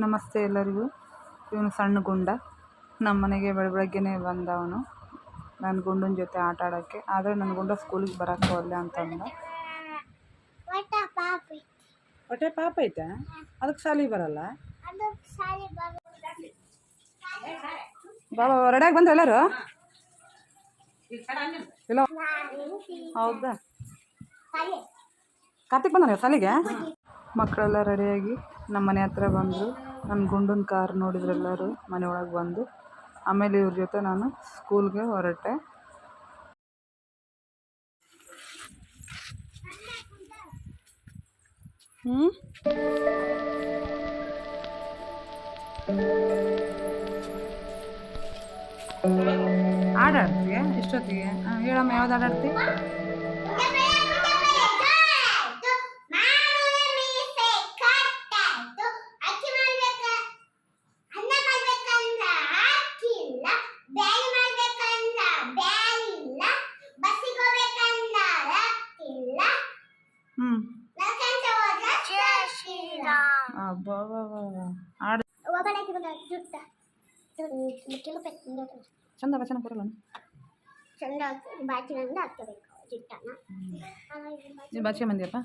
ನಮಸ್ತೆ ಎಲ್ಲರಿಗೂ. ಇವನು ಸಣ್ಣ ಗುಂಡ ನಮ್ಮ ಮನೆಗೆ ಬೆಳಗ್ಗೆನೇ ಬಂದವನು ನನ್ನ ಗುಂಡನ ಜೊತೆ ಆಟ ಆಡೋಕ್ಕೆ. ಆದರೆ ನನ್ನ ಗುಂಡ ಸ್ಕೂಲಿಗೆ ಬರೋಕ್ಕೆ ಹೋಗಲ್ಲ ಅಂತಂದ. ಹೊಟ್ಟೆ ಪಾಪ ಐತೆ, ಅದಕ್ಕೆ ಸಾಲಿಗೆ ಬರಲ್ಲ. ಬಾಬಾ ರೆಡಿಯಾಗಿ ಬಂದ್ರೆ ಎಲ್ಲರೂ? ಇಲ್ಲ ಹೌದಾ, ಕಾರ್ತಿಕ್ ಬಂದ ಸಾಲಿಗೆ. ಮಕ್ಕಳೆಲ್ಲ ರೆಡಿಯಾಗಿ ನಮ್ಮ ಮನೆ ಹತ್ರ ಬಂದರು. ನನ್ನ ಗುಂಡನ ಕಾರ್ ನೋಡಿದ್ರು ಎಲ್ಲರೂ ಮನೆ ಒಳಗೆ ಬಂದು. ಆಮೇಲೆ ಇವ್ರ ಜೊತೆ ನಾನು ಸ್ಕೂಲ್ಗೆ ಹೊರಟೆ. ಆಡಾಡ್ತೀಯ ಇಷ್ಟೊತ್ತಿಗೆ? ಹೇಳಮ್ಮ, ಯಾವ್ದು ಆಡಾಡ್ತಿ? ಚಂದ ವಚನ ಬರಲ್ಲ. ನೀವು ಬಾಚಿಗೆ ಬಂದಿಯಪ್ಪ.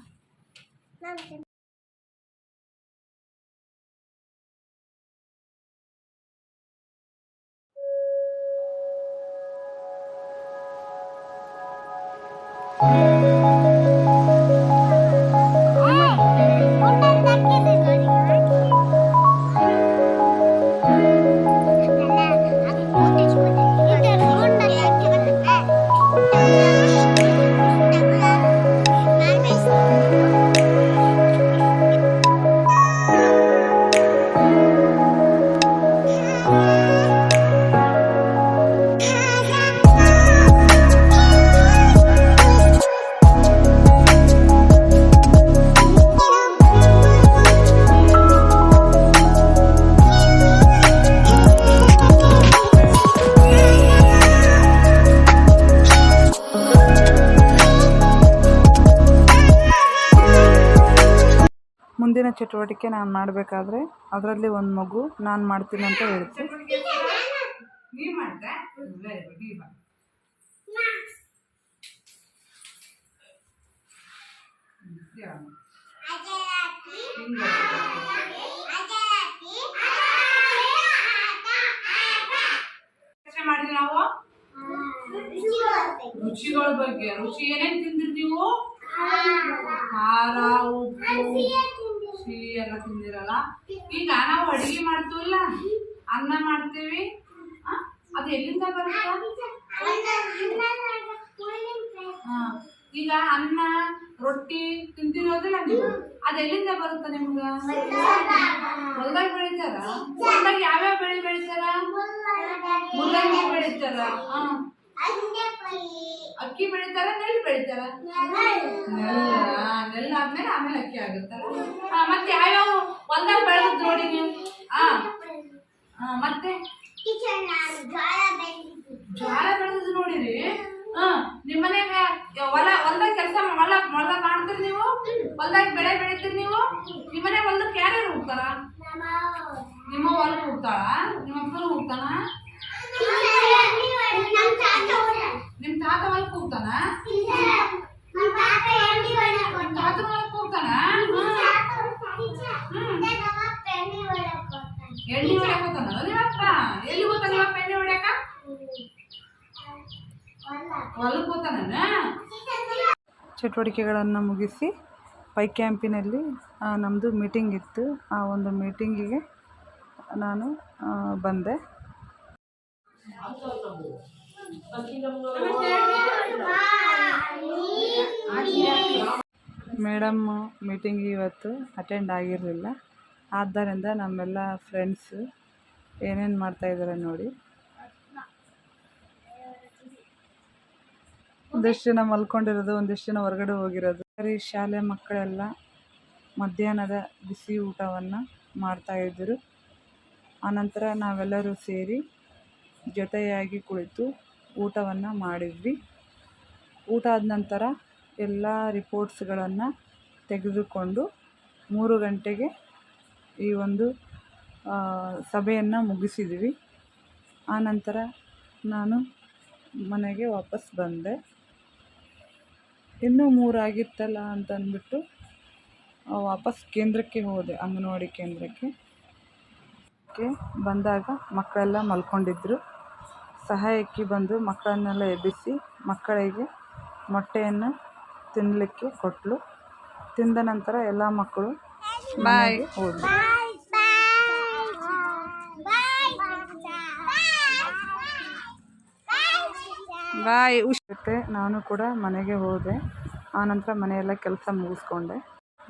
ಮುಂದಿನ ಚಟುವಟಿಕೆ ನಾನು ಮಾಡಬೇಕಾದ್ರೆ ಅದರಲ್ಲಿ ಒಂದು ಮಗು ನಾನು ಮಾಡ್ತೀನಿ ಅಂತ ಹೇಳ್ತು. ಮಾಡಿದ್ವಿ ನಾವು ರುಚಿಗಳ ಬಗ್ಗೆ. ರುಚಿ ಏನೇನು ತಿಂದಿರಿ ನೀವು? ಖಾರ, ಉಪ್ಪು, ಸಿಹಿ ಎಲ್ಲ ತಿಂದಿರಲ್ಲ. ಈಗ ನಾವು ಅಡಿಗೆ ಮಾಡ್ತೀವಲ್ಲ, ಅನ್ನ ಮಾಡ್ತೀವಿ, ಅದು ಎಲ್ಲಿಂದ ಬರುತ್ತೆ? ಈಗ ಅನ್ನ ರೊಟ್ಟಿ ತಿಂತಿರೋದಿಲ್ಲ ನೀವು, ಅದು ಎಲ್ಲಿಂದ ಬರುತ್ತೆ ನಿಮ್ಗೆ? ಹೊಲ್ದಾಗ ಬೆಳಿತಾರ. ಹೊಲ್ದಾಗ ಯಾವ್ಯಾವ ಬೆಳೆ ಬೆಳಿತಾರ? ಮೂಲಂಗಿ ಬೆಳಿತಾರ, ಅಕ್ಕಿ ಬೆಳಿತಾರ, ನೆಲ್ಲು ಬೆಳಿತಾರ. ನೆಲ್ಲು ಆದ್ಮೇಲೆ ಆಮೇಲೆ ಅಕ್ಕಿ ಆಗುತ್ತಲ್ಲ. ಮತ್ತೆ ಯಾವ್ಯಾವ ಹೊಲ್ದಾಗ ಬೆಳೆದ್ ನೋಡಿ ನೀವು? ಮತ್ತೆ ಜೋಳ ಬೆಳೆದ್ ನೋಡಿರಿ. ನಿಮ್ ಮನೆಯಾಗ ಹೊಲ್ದಾಗ ಕೆಲಸ ಹೊಲ್ದಾಗ ಮಾಡ್ತೀರಿ ನೀವು? ಹೊಲ್ದಾಗ ಬೆಳೆ ಬೆಳಿತೀರಿ ನೀವು? ನಿಮ್ ಮನೆ ಹೊಲ್ದಕ್ಕೆ ಯಾರ್ಯಾರು ಹೋಗ್ತಾರ? ನಿಮ್ಮ ಹೊಲಕ್ಕೆ ಹೋಗ್ತಾಳ? ನಿಮ್ಮ ಅಪ್ಪನು ಹೋಗ್ತಾನ? ನಿಮ್ ತಾತ ಹೊಲಕ್ಕೆ ಹೋಗ್ತಾನ? ತಾತ ಹೊಲಕ್ಕೆ ಹೋಗ್ತಾನ? ಎಣ್ಣೆ ಹೊಡ್ಯಾಕ ಹೋಗ್ತಾನ ನಿಮ್ಮಪ್ಪ? ಎಲ್ಲಿ ಹೋಗ್ತಾನ ನಿಮ್ಮಪ್ಪ ಎಣ್ಣೆ ಹೊಡ್ಯಾಕ? ಹೊಲಕ್ಕೆ ಹೋಗ್ತಾನ. ಚಟುವಟಿಕೆಗಳನ್ನು ಮುಗಿಸಿ ಪೈ ಕ್ಯಾಂಪಿನಲ್ಲಿ ನಮ್ಮದು ಮೀಟಿಂಗ್ ಇತ್ತು. ಆ ಒಂದು ಮೀಟಿಂಗಿಗೆ ನಾನು ಬಂದೆ. ಮೇಡಮ್ ಮೀಟಿಂಗ್ ಇವತ್ತು ಅಟೆಂಡ್ ಆಗಿರಲಿಲ್ಲ. ಆದ್ದರಿಂದ ನಮ್ಮೆಲ್ಲ ಫ್ರೆಂಡ್ಸು ಏನೇನು ಮಾಡ್ತಾಯಿದ್ದಾರೆ ನೋಡಿ. ಒಂದಿಷ್ಟು ಜನ ಮಲ್ಕೊಂಡಿರೋದು, ಒಂದಿಷ್ಟು ಜನ ಹೊರಗಡೆ ಹೋಗಿರೋದು. ಶಾಲೆ ಮಕ್ಕಳೆಲ್ಲ ಮಧ್ಯಾಹ್ನದ ಬಿಸಿ ಊಟವನ್ನು ಮಾಡ್ತಾಯಿದ್ದರು. ಆನಂತರ ನಾವೆಲ್ಲರೂ ಸೇರಿ ಜೊತೆಯಾಗಿ ಕುಳಿತು ಊಟವನ್ನು ಮಾಡಿದ್ವಿ. ಊಟ ಆದ ನಂತರ ಎಲ್ಲ ರಿಪೋರ್ಟ್ಸ್ಗಳನ್ನು ತೆಗೆದುಕೊಂಡು 3 ಗಂಟೆಗೆ ಈ ಒಂದು ಸಭೆಯನ್ನು ಮುಗಿಸಿದ್ವಿ. ಆನಂತರ ನಾನು ಮನೆಗೆ ವಾಪಸ್ ಬಂದೆ. ಇನ್ನೂ 3 ಆಗಿತ್ತಲ್ಲ ಅಂತ ಅಂದ್ಬಿಟ್ಟು ವಾಪಸ್ ಕೇಂದ್ರಕ್ಕೆ ಹೋದೆ, ಅಂಗನವಾಡಿ ಕೇಂದ್ರಕ್ಕೆ ಬಂದಾಗ ಮಕ್ಕಳೆಲ್ಲ ಮಲ್ಕೊಂಡಿದ್ದರು. ಸಹಾಯಕಿ ಬಂದು ಮಕ್ಕಳನ್ನೆಲ್ಲ ಎಬ್ಬಿಸಿ ಮಕ್ಕಳಿಗೆ ಮೊಟ್ಟೆಯನ್ನು ತಿನ್ನಲಿಕ್ಕೆ ಕೊಟ್ಟಳು. ತಿಂದ ನಂತರ ಎಲ್ಲ ಮಕ್ಕಳು ಮನೆಗೆ ಹೋದರು. ಬಾಯ್. ನಾನು ಕೂಡ ಮನೆಗೆ ಹೋದೆ. ಆನಂತರ ಮನೆಯೆಲ್ಲ ಕೆಲಸ ಮುಗಿಸ್ಕೊಂಡೆ.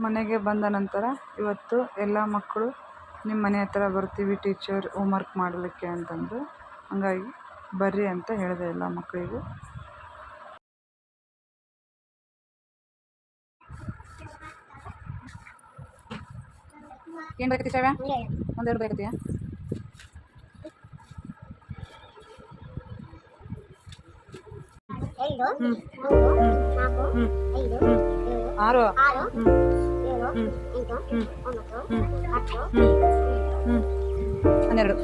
ಮನೆಗೆ ಬಂದ ನಂತರ ಇವತ್ತು ಎಲ್ಲ ಮಕ್ಕಳು ನಿಮ್ಮ ಮನೆ ಹತ್ರ ಬರ್ತೀವಿ ಟೀಚರ್ ಹೋಮ್ವರ್ಕ್ ಮಾಡಲಿಕ್ಕೆ ಅಂತಂದು, ಹಾಗಾಗಿ ಬರ್ರಿ ಅಂತ ಹೇಳಿದೆ ಎಲ್ಲ ಮಕ್ಕಳಿಗೂ. ಏನು ಬೇಕತ್ತಿ ಶ್ರಾವ್ಯ? ಒಂದೆರಡು ಬೇಕತ್ತೀಯಾ? ಆರು 12